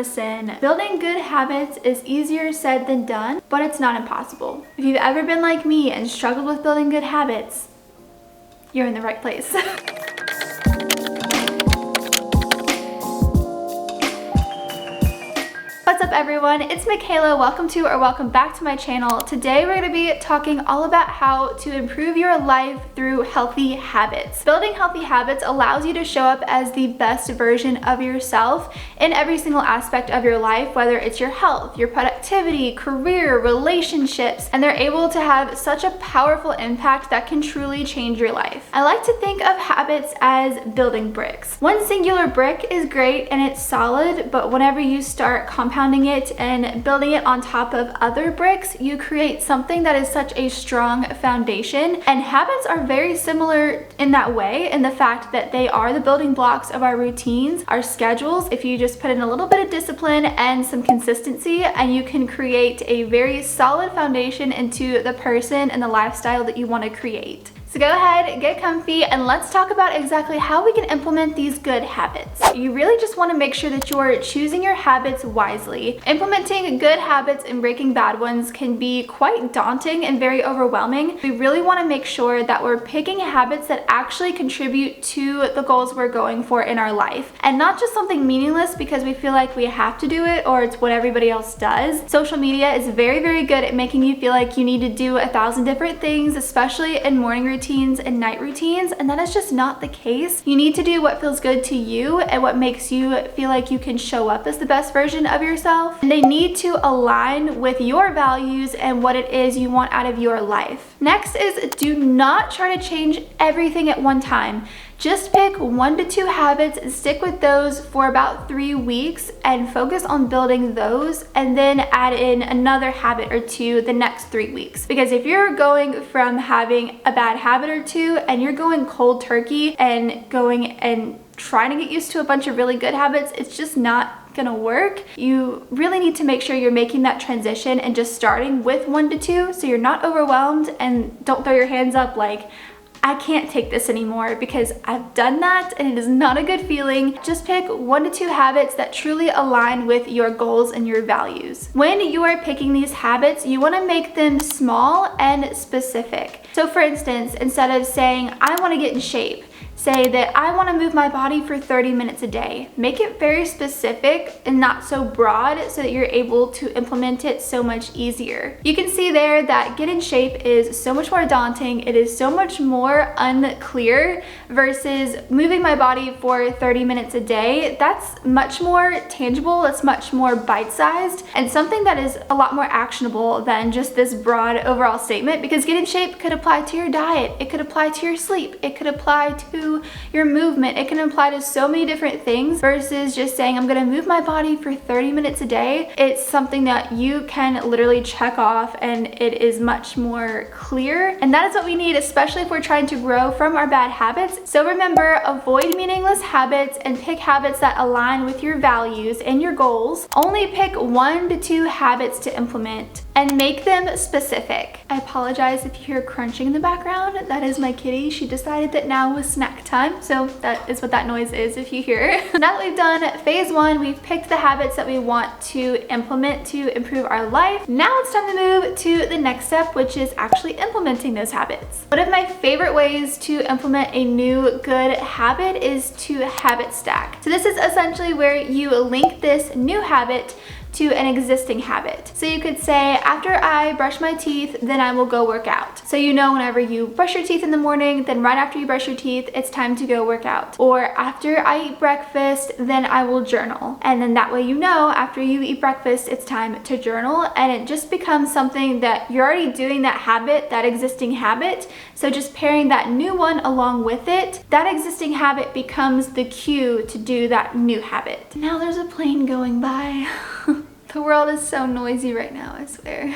Listen, building good habits is easier said than done, but it's not impossible. If you've ever been like me and struggled with building good habits, you're in the right place. What's up everyone, it's Michaela. Welcome back to my channel. Today we're going to be talking all about how to improve your life through healthy habits. Building healthy habits allows you to show up as the best version of yourself in every single aspect of your life, whether it's your health, your productivity, career, relationships, and they're able to have such a powerful impact that can truly change your life. I like to think of habits as building bricks. One singular brick is great and it's solid, but whenever you start compounding it and building it on top of other bricks, you create something that is such a strong foundation. And habits are very similar in that way, in the fact that they are the building blocks of our routines, our schedules. If you just put in a little bit of discipline and some consistency, and you can create a very solid foundation into the person and the lifestyle that you want to create. So go ahead, get comfy, and let's talk about exactly how we can implement these good habits. You really just want to make sure that you're choosing your habits wisely. Implementing good habits and breaking bad ones can be quite daunting and very overwhelming. We really want to make sure that we're picking habits that actually contribute to the goals we're going for in our life, and not just something meaningless because we feel like we have to do it or it's what everybody else does. Social media is very, very good at making you feel like you need to do 1,000 different things, especially in morning routines and night routines, and that is just not the case. You need to do what feels good to you and what makes you feel like you can show up as the best version of yourself, and they need to align with your values and what it is you want out of your life. Next is, do not try to change everything at one time. Just pick 1 to 2 habits and stick with those for about 3 weeks and focus on building those, and then add in another habit or 2 the next 3 weeks. Because if you're going from having a bad habit or 2 and you're going cold turkey and going and trying to get used to a bunch of really good habits, it's just not gonna work. You really need to make sure you're making that transition and just starting with 1 to 2 so you're not overwhelmed, and don't throw your hands up like, I can't take this anymore, because I've done that and it is not a good feeling. Just pick 1 to 2 habits that truly align with your goals and your values. When you are picking these habits, you want to make them small and specific. So for instance, instead of saying, I want to get in shape, say that I want to move my body for 30 minutes a day. Make it very specific and not so broad so that you're able to implement it so much easier. You can see there that get in shape is so much more daunting. It is so much more unclear versus moving my body for 30 minutes a day. That's much more tangible. That's much more bite-sized and something that is a lot more actionable than just this broad overall statement, because get in shape could apply to your diet. It could apply to your sleep. It could apply to your movement. It can apply to so many different things versus just saying I'm gonna move my body for 30 minutes a day. It's something that you can literally check off, and it is much more clear, and that is what we need, especially if we're trying to grow from our bad habits. So remember, avoid meaningless habits and pick habits that align with your values and your goals. Only pick 1 to 2 habits to implement and make them specific. I apologize if you hear crunching in the background. That is my kitty. She decided that now was snack time, so that is what that noise is if you hear it. Now that we've done phase 1, we've picked the habits that we want to implement to improve our life. Now it's time to move to the next step, which is actually implementing those habits. One of my favorite ways to implement a new good habit is to habit stack. So this is essentially where you link this new habit to an existing habit. So you could say, after I brush my teeth, then I will go work out. So you know whenever you brush your teeth in the morning, then right after you brush your teeth, it's time to go work out. Or after I eat breakfast, then I will journal. And then that way you know after you eat breakfast, it's time to journal, and it just becomes something that you're already doing that habit, that existing habit. So just pairing that new one along with it, that existing habit becomes the cue to do that new habit. Now there's a plane going by. The world is so noisy right now, I swear.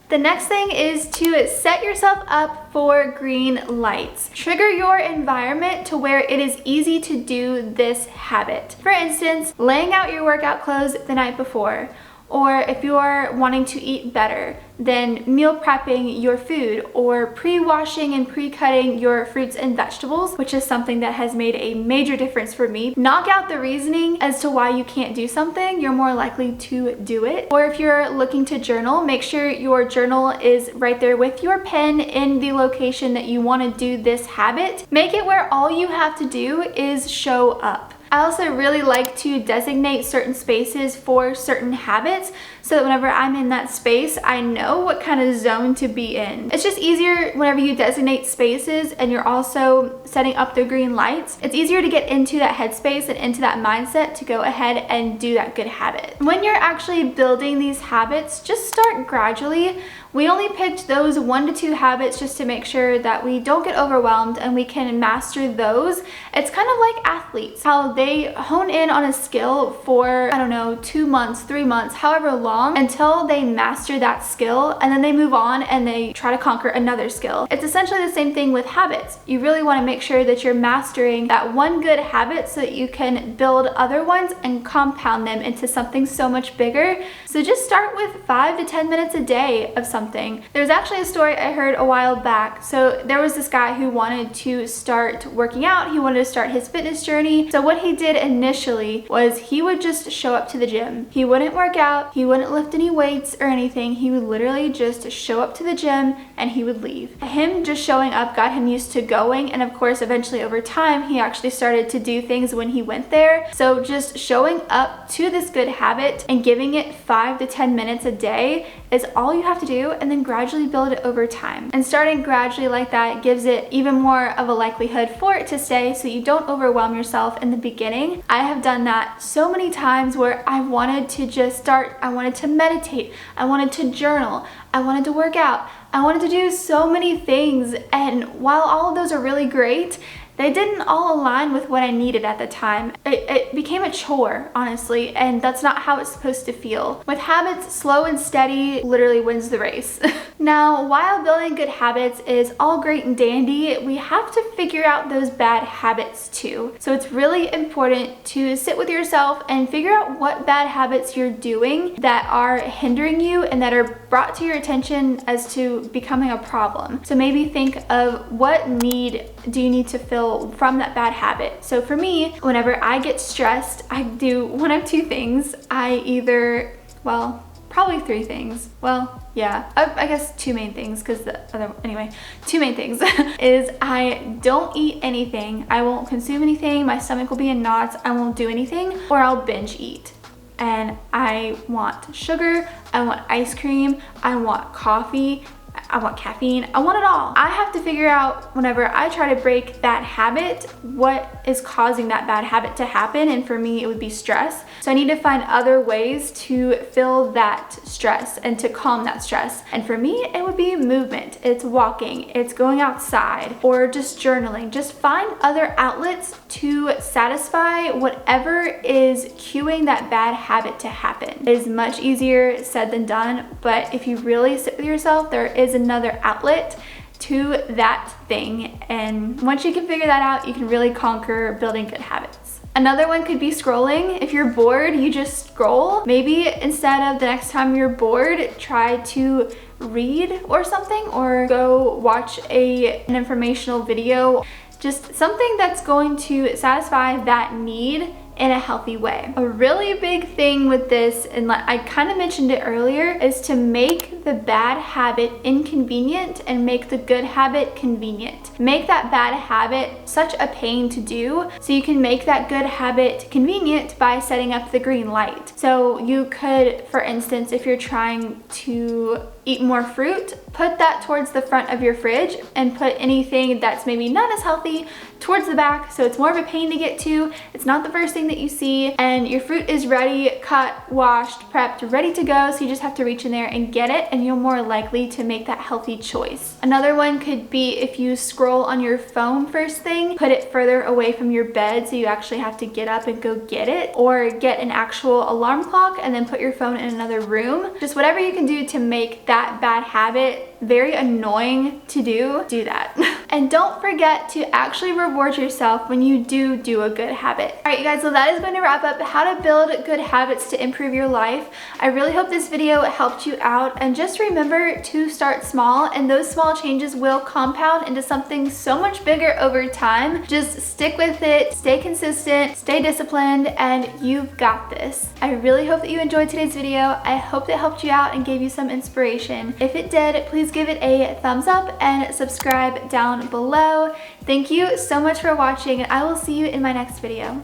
The next thing is to set yourself up for green lights. Trigger your environment to where it is easy to do this habit. For instance, laying out your workout clothes the night before, or if you're wanting to eat better, then meal prepping your food or pre-washing and pre-cutting your fruits and vegetables, which is something that has made a major difference for me. Knock out the reasoning as to why you can't do something, you're more likely to do it. Or if you're looking to journal, make sure your journal is right there with your pen in the location that you want to do this habit. Make it where all you have to do is show up. I also really like to designate certain spaces for certain habits so that whenever I'm in that space, I know what kind of zone to be in. It's just easier whenever you designate spaces and you're also setting up the green lights. It's easier to get into that headspace and into that mindset to go ahead and do that good habit. When you're actually building these habits, just start gradually. We only picked those 1 to 2 habits just to make sure that we don't get overwhelmed and we can master those. It's kind of like athletes, how they hone in on a skill for, I don't know, 2 months, 3 months, however long, until they master that skill, and then they move on and they try to conquer another skill. It's essentially the same thing with habits. You really want to make sure that you're mastering that one good habit so that you can build other ones and compound them into something so much bigger. So just start with 5 to 10 minutes a day of something. There's actually a story I heard a while back. So there was this guy who wanted to start working out. He wanted to start his fitness journey. So what he did initially was he would just show up to the gym. He wouldn't work out. He wouldn't lift any weights or anything. He would literally just show up to the gym and he would leave. Him just showing up got him used to going, and of course eventually over time he actually started to do things when he went there. So just showing up to this good habit and giving it 5 to 10 minutes a day is all you have to do, and then gradually build it over time. And starting gradually like that gives it even more of a likelihood for it to stay, so you don't overwhelm yourself in the beginning. I have done that so many times where I wanted to just start, I wanted to meditate, I wanted to journal, I wanted to work out, I wanted to do so many things, and while all of those are really great, they didn't all align with what I needed at the time. It became a chore, honestly, and that's not how it's supposed to feel. With habits, slow and steady literally wins the race. Now, while building good habits is all great and dandy, we have to figure out those bad habits too. So it's really important to sit with yourself and figure out what bad habits you're doing that are hindering you and that are brought to your attention as to becoming a problem. So maybe think of what need do you need to fill from that bad habit. So for me, whenever I get stressed, I do one of 2 things. I either, well, probably 3 things. Well, yeah, I guess 2 main things, because the other, anyway, 2 main things is I don't eat anything. I won't consume anything. My stomach will be in knots. I won't do anything, or I'll binge eat. And I want sugar, I want ice cream, I want coffee, I want caffeine, I want it all. I have to figure out whenever I try to break that habit, what is causing that bad habit to happen, and for me it would be stress. So I need to find other ways to fill that stress and to calm that stress. And for me, it would be movement. It's walking, it's going outside, or just journaling. Just find other outlets to satisfy whatever is cueing that bad habit to happen. It is much easier said than done, but if you really sit with yourself, there is another outlet to that thing, and once you can figure that out, you can really conquer building good habits. Another one could be scrolling. If you're bored, you just scroll. Maybe instead of the next time you're bored, try to read or something, or go watch an informational video. Just something that's going to satisfy that need in a healthy way. A really big thing with this, and I kind of mentioned it earlier, is to make the bad habit inconvenient and make the good habit convenient. Make that bad habit such a pain to do, so you can make that good habit convenient by setting up the green light. So you could, for instance, if you're trying to eat more fruit, put that towards the front of your fridge and put anything that's maybe not as healthy towards the back, so it's more of a pain to get to. It's not the first thing that you see, and your fruit is ready, cut, washed, prepped, ready to go, so you just have to reach in there and get it, and you're more likely to make that healthy choice. Another one could be if you scroll on your phone first thing, put it further away from your bed so you actually have to get up and go get it, or get an actual alarm clock and then put your phone in another room. Just whatever you can do to make that bad habit very annoying to do that. And don't forget to actually reward yourself when you do a good habit. All right, you guys, so that is going to wrap up how to build good habits to improve your life. I really hope this video helped you out, and just remember to start small, and those small changes will compound into something so much bigger over time. Just stick with it, stay consistent, stay disciplined, and you've got this. I really hope that you enjoyed today's video. I hope that helped you out and gave you some inspiration. If it did, please give it a thumbs up and subscribe down below. Thank you so much for watching, and I will see you in my next video.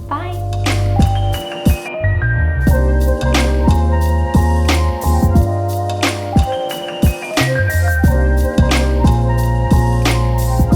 Bye.